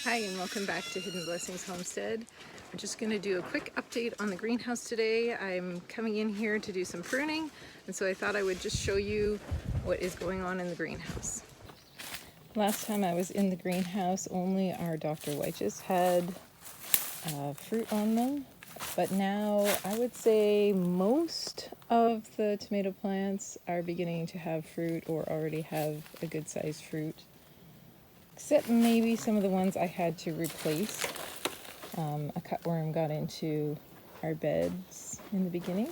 Hi and welcome back to Hidden Blessings Homestead. I'm just going to do a quick update on the greenhouse today. I'm coming in here to do some pruning, and so I thought I would just show you what is going on in the greenhouse. Last time I was in the greenhouse, only our Dr. Weiches had fruit on them, but now I would say most of the tomato plants are beginning to have fruit or already have a good sized fruit. Except maybe some of the ones I had to replace. A cutworm got into our beds in the beginning.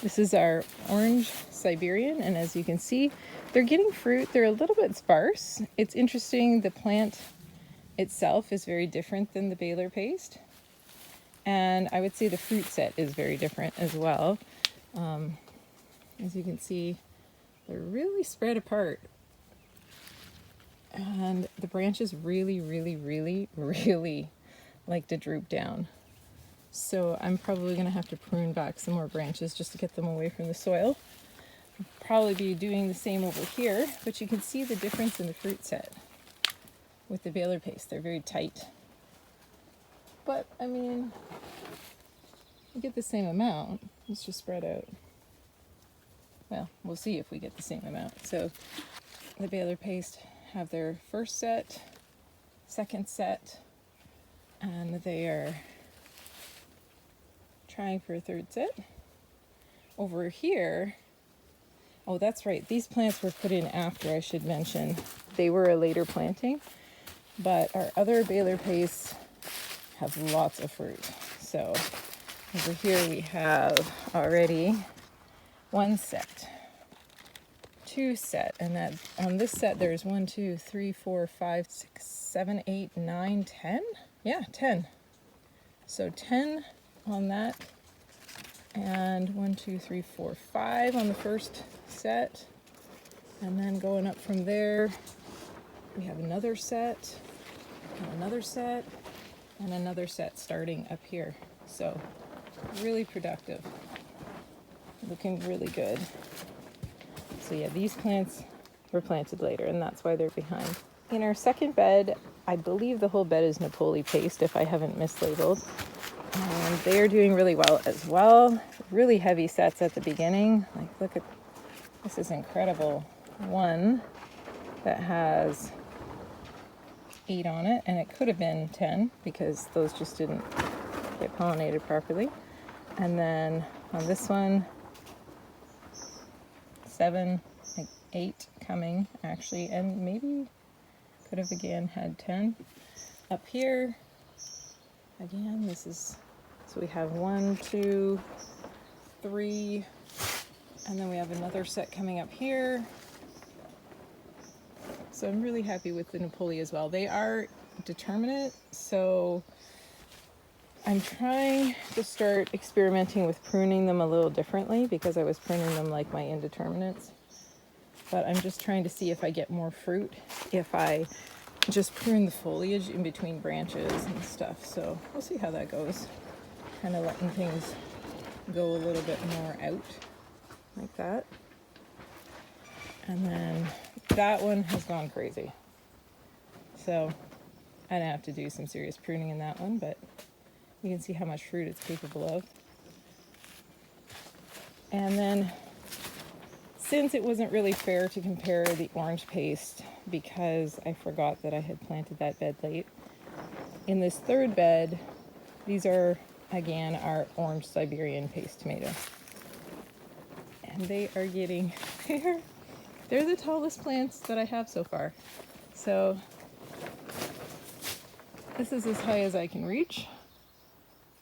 This is our orange Siberian, and as you can see, they're getting fruit. They're a little bit sparse. It's interesting, the plant itself is very different than the Baylor paste. And I would say the fruit set is very different as well. As you can see, they're really spread apart. And the branches really like to droop down. So I'm probably going to have to prune back some more branches just to get them away from the soil. I'll probably be doing the same over here, but you can see the difference in the fruit set with the Baylor paste. They're very tight. But, I mean, you get the same amount. It's just spread out. Well, we'll see if we get the same amount. So the Baylor paste have their first set, second set, and they are trying for a third set. Over here, oh, that's right, these plants were put in after, I should mention. They were a later planting, but our other Baylor pastes have lots of fruit. So over here we have already one set, two set, and that on this set there's 1, 2, 3, 4, 5, 6, 7, 8, 9, 10. Yeah, 10. So 10 on that, and 1, 2, 3, 4, 5 on the first set, and then going up from there we have another set, and another set, and another set starting up here. So really productive, looking really good. So yeah, these plants were planted later, and that's why they're behind. In our second bed, I believe the whole bed is Napoli paste, if I haven't mislabeled. And they are doing really well as well. Really heavy sets at the beginning. Like, look at, this is incredible. One that has 8 on it, and it could have been 10 because those just didn't get pollinated properly. And then on this one, 7, like 8 coming actually, and maybe could have again had 10. Up here, again, this is, so we have 1, 2, 3, and then we have another set coming up here. So I'm really happy with the Napoli as well. They are determinate, so I'm trying to start experimenting with pruning them a little differently because I was pruning them like my indeterminates. But I'm just trying to see if I get more fruit if I just prune the foliage in between branches and stuff. So we'll see how that goes. Kind of letting things go a little bit more out like that. And then that one has gone crazy. So I'd have to do some serious pruning in that one, but you can see how much fruit it's capable of. And then, since it wasn't really fair to compare the orange paste because I forgot that I had planted that bed late, in this third bed, these are, again, our orange Siberian paste tomato. And they are getting, they're the tallest plants that I have so far. So this is as high as I can reach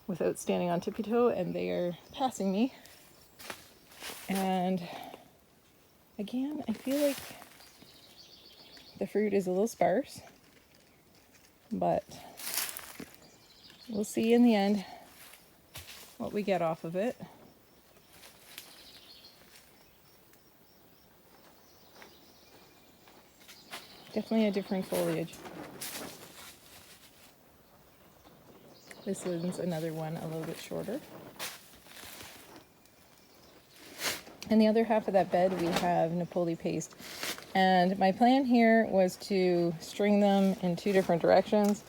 without standing on tippy toe, and they are passing me. And again, I feel like the fruit is a little sparse, but we'll see in the end what we get off of it. Definitely a different foliage. This one's another one a little bit shorter. And the other half of that bed we have Napoli paste And my plan here was to string them in 2 different directions,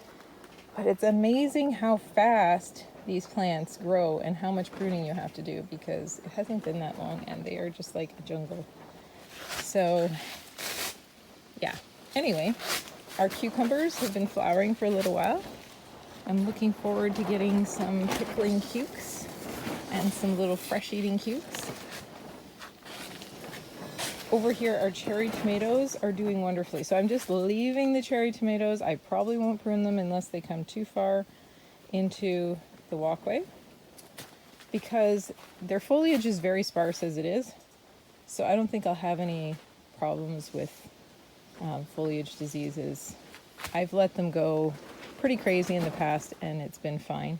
but it's amazing how fast these plants grow and how much pruning you have to do, because it hasn't been that long and they are just like a jungle. So yeah, anyway, our cucumbers have been flowering for a little while. I'm looking forward to getting some pickling cukes and some little fresh eating cukes. Over here, our cherry tomatoes are doing wonderfully. So I'm just leaving the cherry tomatoes. I probably won't prune them unless they come too far into the walkway, because their foliage is very sparse as it is. So I don't think I'll have any problems with foliage diseases. I've let them go pretty crazy in the past and it's been fine.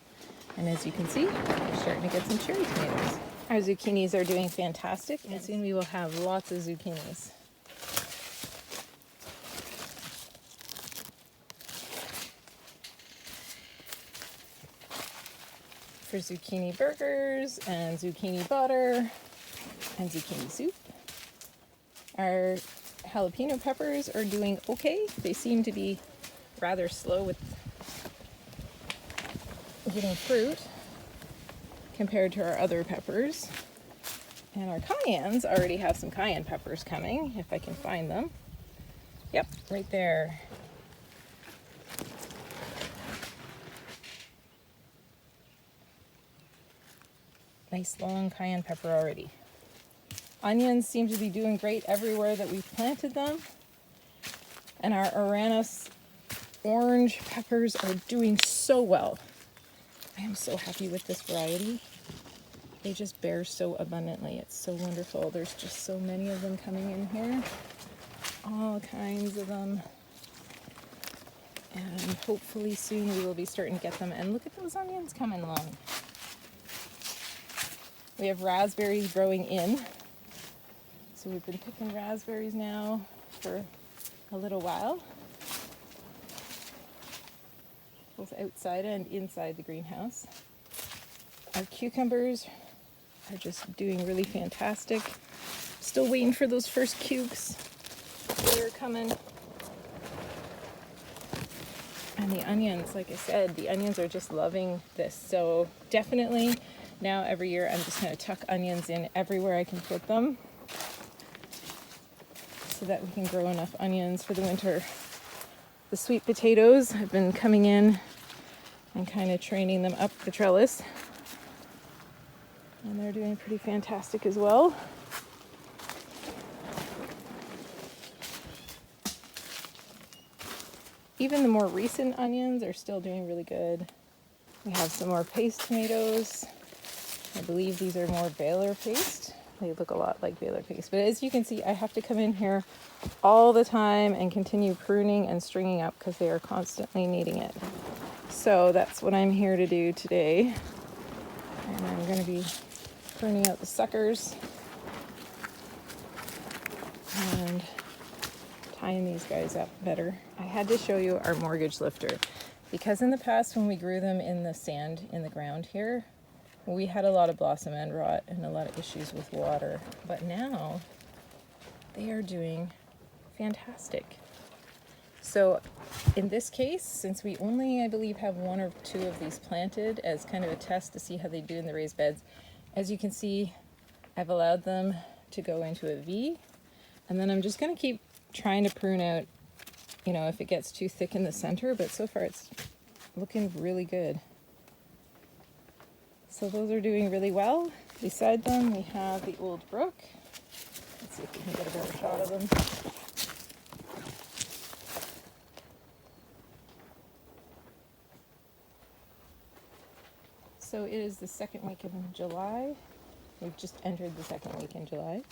And as you can see, we're starting to get some cherry tomatoes. Our zucchinis are doing fantastic, and soon we will have lots of zucchinis. For zucchini burgers and zucchini butter and zucchini soup. Our jalapeno peppers are doing okay. They seem to be rather slow with getting fruit compared to our other peppers. And our cayennes already have some cayenne peppers coming, if I can find them. Yep, right there. Nice long cayenne pepper already. Onions seem to be doing great everywhere that we've planted them. And our Aranis orange peppers are doing so well. I am so happy with this variety. They just bear so abundantly. It's so wonderful. There's just so many of them coming in here. All kinds of them. And hopefully soon we will be starting to get them. And look at those onions coming along. We have raspberries growing in. So we've been picking raspberries now for a little while, both outside and inside the greenhouse. Our cucumbers are just doing really fantastic. Still waiting for those first cukes. They're coming. And the onions, like I said, the onions are just loving this. So definitely now every year I'm just going to tuck onions in everywhere I can put them, so that we can grow enough onions for the winter. The sweet potatoes have been coming in and kind of training them up the trellis. And they're doing pretty fantastic as well. Even the more recent onions are still doing really good. We have some more paste tomatoes. I believe these are more Baylor paste. They look a lot like Baylor paste. But as you can see, I have to come in here all the time and continue pruning and stringing up because they are constantly needing it. So that's what I'm here to do today. And I'm going to be pruning out the suckers and tying these guys up better. I had to show you our mortgage lifter because in the past when we grew them in the sand in the ground here, we had a lot of blossom end rot and a lot of issues with water, but now they are doing fantastic. So in this case, since we only, I believe, have 1 or 2 of these planted as kind of a test to see how they do in the raised beds, as you can see, I've allowed them to go into a V, and then I'm just going to keep trying to prune out, you know, if it gets too thick in the center, but so far it's looking really good. So those are doing really well. Beside them, we have the old brook. Let's see if we can get a better shot of them. So it is the second week in July. We've just entered the second week in July.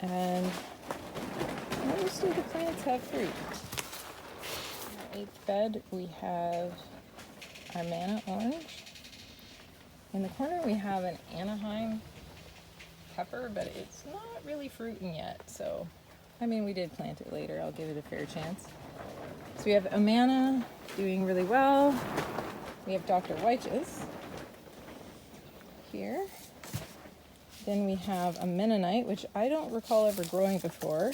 And most of the plants have fruit. In our 8th bed, we have our Manna orange. In the corner we have an Anaheim pepper, but it's not really fruiting yet. So, I mean, we did plant it later. I'll give it a fair chance. So we have Amana doing really well. We have Dr. Weich's here. Then we have a Mennonite, which I don't recall ever growing before.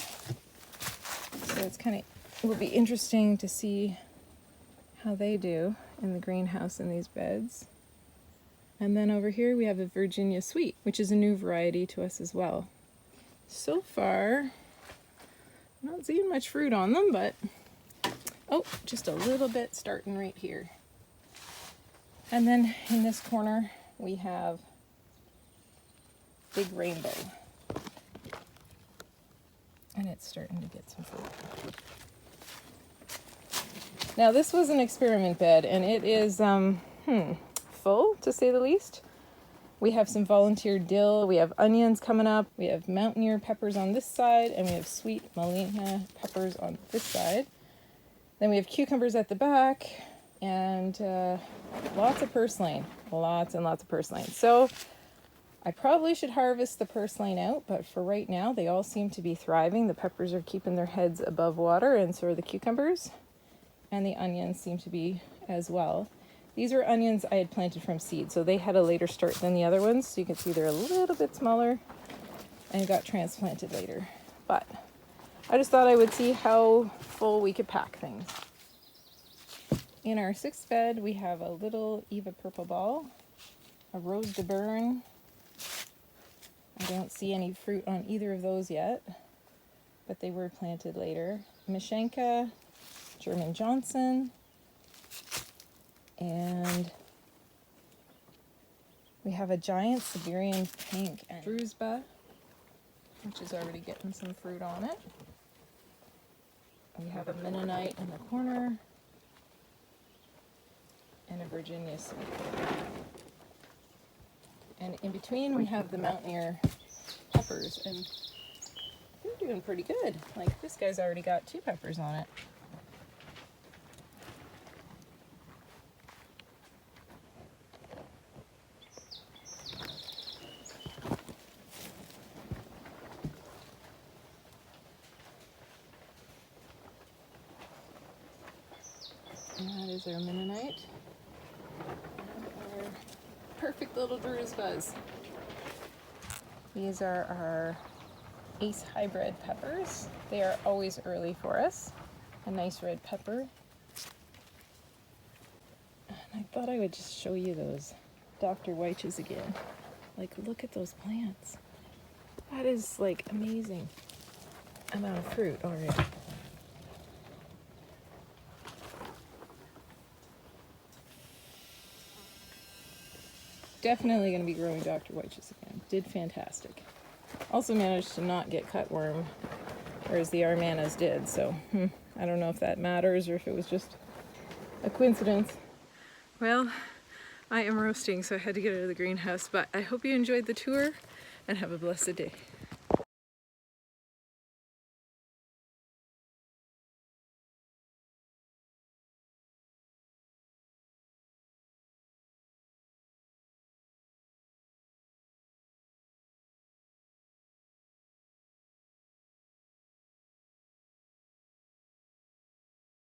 So it's kind of, will be interesting to see how they do in the greenhouse in these beds. And then over here we have a Virginia Sweet, which is a new variety to us as well. So far, I'm not seeing much fruit on them, but oh, just a little bit starting right here. And then in this corner we have Big Rainbow. And it's starting to get some fruit. Now this was an experiment bed, and it is full, to say the least. We have some volunteer dill, we have onions coming up, we have Mountaineer peppers on this side, and we have sweet Melina peppers on this side. Then we have cucumbers at the back, and lots of purslane, lots and lots of purslane. So I probably should harvest the purslane out, but for right now they all seem to be thriving. The peppers are keeping their heads above water, and so are the cucumbers, and the onions seem to be as well. These were onions I had planted from seed, so they had a later start than the other ones. So you can see they're a little bit smaller and got transplanted later. But I just thought I would see how full we could pack things. In our sixth bed, we have a little Eva Purple Ball, a Rose de Berne. I don't see any fruit on either of those yet, but they were planted later. Mishenka, German Johnson, and we have a giant Siberian pink and Drusba, which is already getting some fruit on it. We have a Mennonite in the corner and a Virginia Sweet. And in between we have the Mountaineer peppers, and they're doing pretty good. Like, this guy's already got 2 peppers on it. And that is our Mennonite. And our perfect little Drusbas. These are our Ace Hybrid peppers. They are always early for us. A nice red pepper. And I thought I would just show you those Dr. Weiches again. Like, look at those plants. That is like amazing amount of fruit already. Definitely going to be growing Dr. Weiches again. Did fantastic. Also managed to not get cutworm, whereas the Armanas did. So I don't know if that matters or if it was just a coincidence. Well, I am roasting, so I had to get out of the greenhouse. But I hope you enjoyed the tour and have a blessed day.